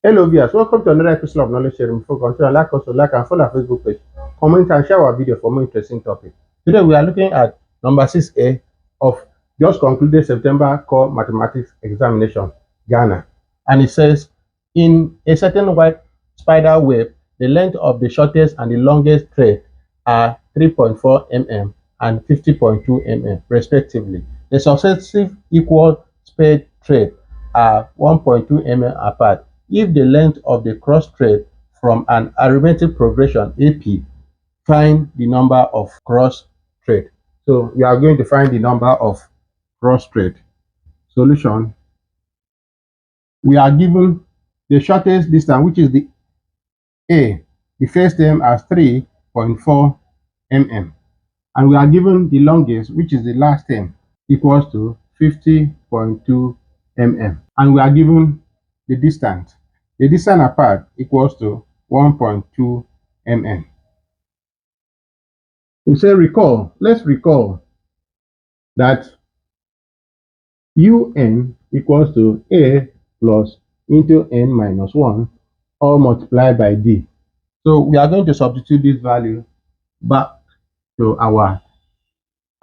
Hello viewers, welcome to another episode of Knowledge Sharing. Before we continue, like us to like and follow our Facebook page, comment and share our video for more interesting topics. Today we are looking at number 6A of just concluded September core mathematics examination, Ghana. And it says, in a certain white spider web, the length of the shortest and the longest thread are 3.4 mm and 50.2 mm respectively. The successive equal spread thread are 1.2 mm apart. If the length of the cross thread from an arithmetic progression AP, find the number of cross thread. So we are going to find the number of cross thread. Solution. We are given the shortest distance, which is the A, the first term as 3.4 mm. And we are given the longest, which is the last term, equals to 50.2 mm. And we are given the distance. The distance apart equals to 1.2 mm. We say let's recall that un equals to a plus into n minus 1 all multiplied by d. So we are going to substitute this value back to our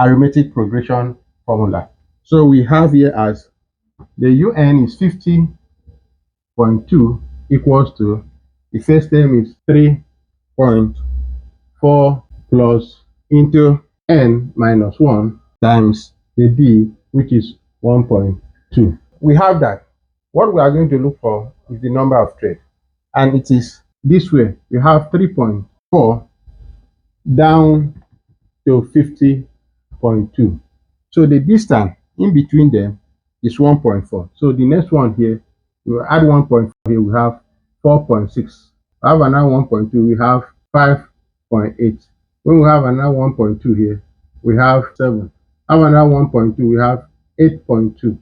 arithmetic progression formula. So we have here as the un is 50.2 equals to the first term is 3.4 plus into n minus 1 times the d, which is 1.2. We have that. What we are going to look for is the number of threads, and it is this way. We have 3.4 down to 50.2. So the distance in between them is 1.4. So the next one here, we will add 1.4 here, we have 4.6. We have another 1.2, we have 5.8. When we have another 1.2 here, we have 7. Have another 1.2, we have 8.2.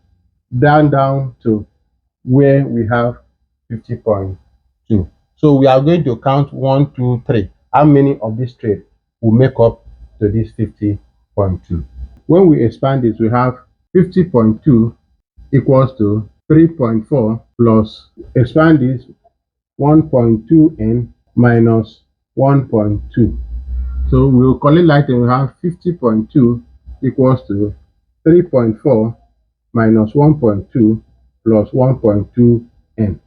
Down to where we have 50.2. So we are going to count 1, 2, 3. How many of these threads will make up to this 50.2? When we expand this, we have 50.2 equals to 3.4 plus, expand this, 1.2n minus 1.2. So we will call it like we have 50.2 equals to 3.4 minus 1.2 plus 1.2n.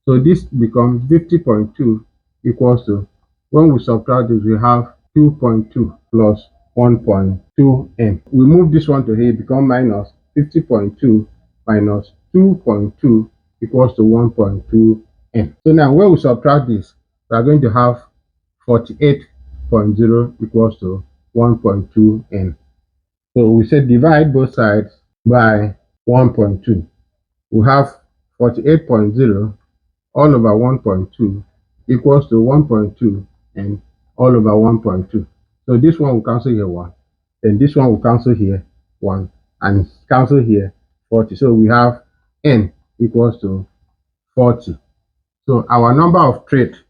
So this becomes 50.2 equals to, when we subtract this, we have 2.2 plus 1.2n. We move this one to here, become minus 50.2 minus 2.2 equals to 1.2n. So now when we subtract this, we are going to have 48.0 equals to 1.2n. So we say divide both sides by 1.2. We have 48.0 all over 1.2 equals to 1.2 and all over 1.2. So this one will cancel here 1, then this one will cancel here 1, and cancel here 40. So we have n equals to 40. So our number of threads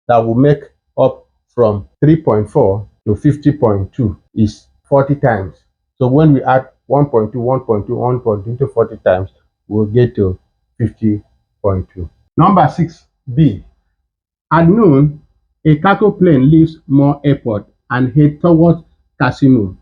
that will make up from 3.4 to 50.2 is 40 times. So when we add 1.2, 1.2, 1.2 into 40 times, we'll get to 50.2. Number 6B. At noon, a cargo plane leaves Moore Airport and heads towards Casino,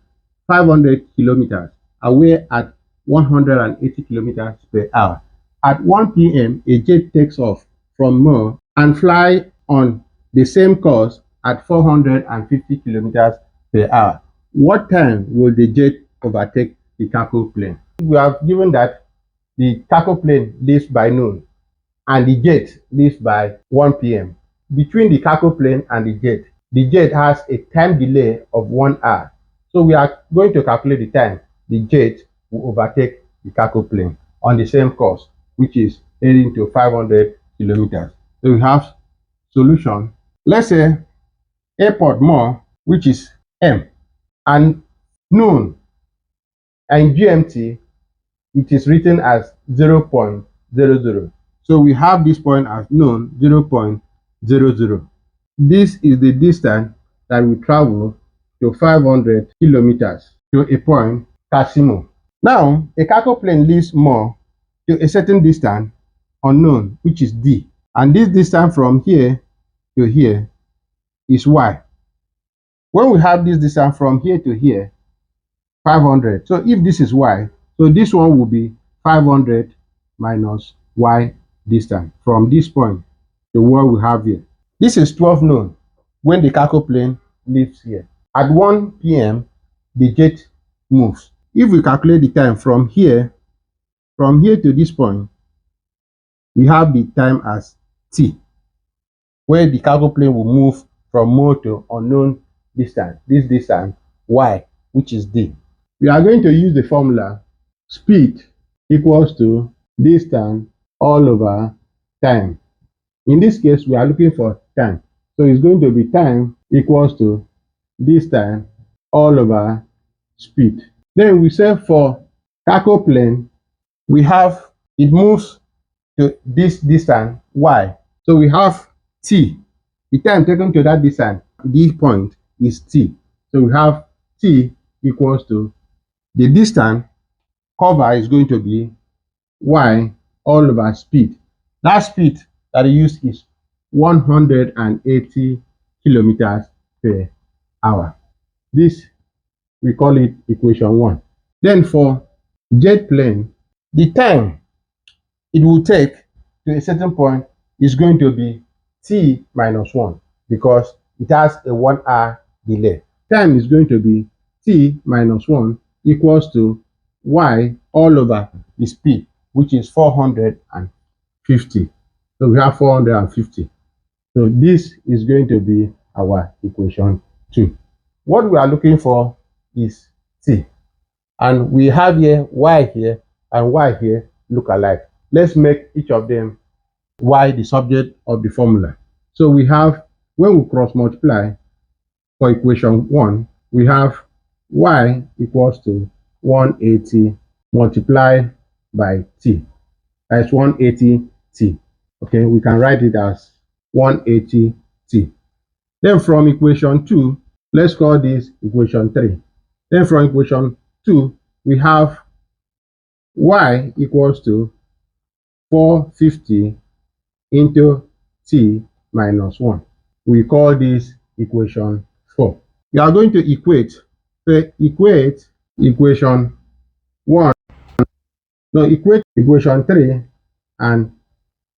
500 kilometers away at 180 kilometers per hour. At 1 p.m., a jet takes off from Moore and flies on the same course at 450 kilometers per hour. What time will the jet overtake the cargo plane? We have given that the cargo plane leaves by noon and the jet leaves by 1 p.m. Between the cargo plane and the jet has a time delay of 1 hour. So we are going to calculate the time the jet will overtake the cargo plane on the same course, which is heading to 500 kilometers. So we have solution. Let's say airport Moore, which is M, and noon and GMT, it is written as 0.00. So we have this point as noon, 0.00. This is the distance that we travel to 500 kilometers to a point, Casimo. Now, a cargo plane leaves Moore to a certain distance unknown, which is D, And this distance from here to here is y. When we have this distance from here to here, 500. So if this is y, so this one will be 500 minus y distance from this point to what we have here. This is 12 noon when the cargo plane leaves here. At 1 p.m., the jet moves. If we calculate the time from here to this point, we have the time as t, where the cargo plane will move from Mo to unknown distance. This distance, y, which is d. We are going to use the formula speed equals to distance all over time. In this case, we are looking for time. So it's going to be time equals to distance all over speed. Then we say for cargo plane, we have, it moves to this distance y. So we have t. The time taken to that distance, this point is t. So we have t equals to the distance cover is going to be y all over speed. That speed that I use is 180 kilometers per hour. This, we call it equation 1. Then for jet plane, the time it will take to a certain point is going to be t minus 1 because it has a 1 hour delay. Time is going to be t minus 1 equals to y all over the speed, which is 450. So we have 450. So this is going to be our equation 2. What we are looking for is t. And we have here y here and y here look alike. Let's make each of them y the subject of the formula. So we have, when we cross multiply for equation 1, we have y equals to 180 multiplied by t. That's 180 t. Okay, we can write it as 180 t. Then from equation 2, let's call this equation 3. Then from equation 2, we have y equals to 450 into t minus 1. We call this equation 4. We are going to equate equation 1, no, equate equation 3 and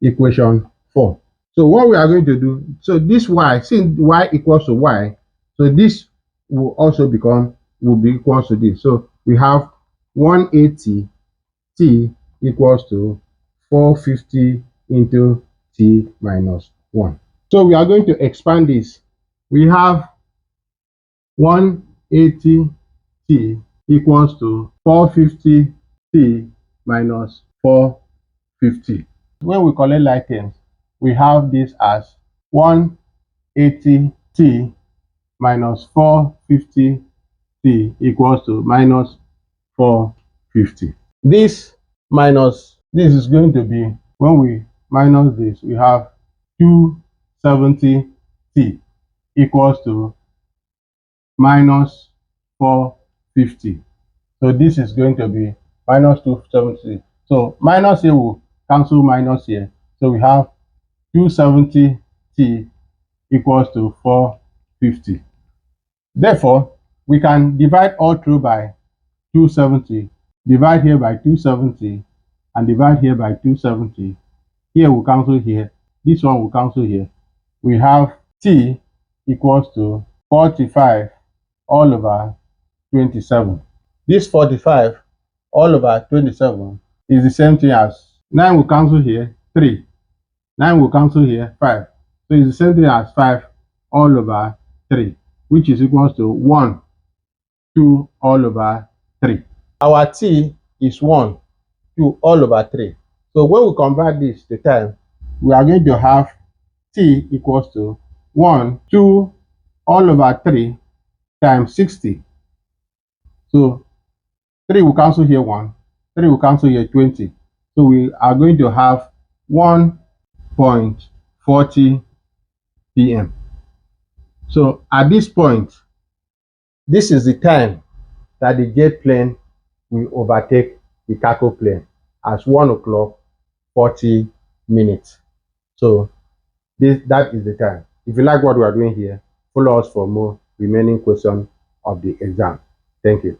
equation 4. So what we are going to do, so this y, since y equals to y, so this will also will be equals to this. So we have 180 t equals to 450 into t minus 1. So we are going to expand this. We have 180 t equals to 450 t minus 450. When we collect like terms, we have this as 180 t minus 450 t equals to minus 450. This minus this is going to be, when we minus this, we have 270 t equals to minus 450. So this is going to be minus 270. So minus here will cancel minus here. So we have 270 t equals to 450. Therefore, we can divide all through by 270. Divide here by 270 and divide here by 270. Here will cancel here. This one will cancel here. We have t equals to 45 all over 27. This 45 all over 27 is the same thing as 9 will cancel here, 3. 9 will cancel here, 5. So it's the same thing as 5 all over 3, which is equals to 1, 2 all over 3. Our t is 1, 2 all over 3. So when we convert this to time, we are going to have t equals to 1, 2 all over 3 times 60. So 3 will cancel here 1, 3 will cancel here 20. So we are going to have 1.40 p.m. So at this point, this is the time that the jet plane will overtake the cargo plane as 1 o'clock 40 minutes. So That is the time. If you like what we are doing here, follow us for more remaining questions of the exam. Thank you.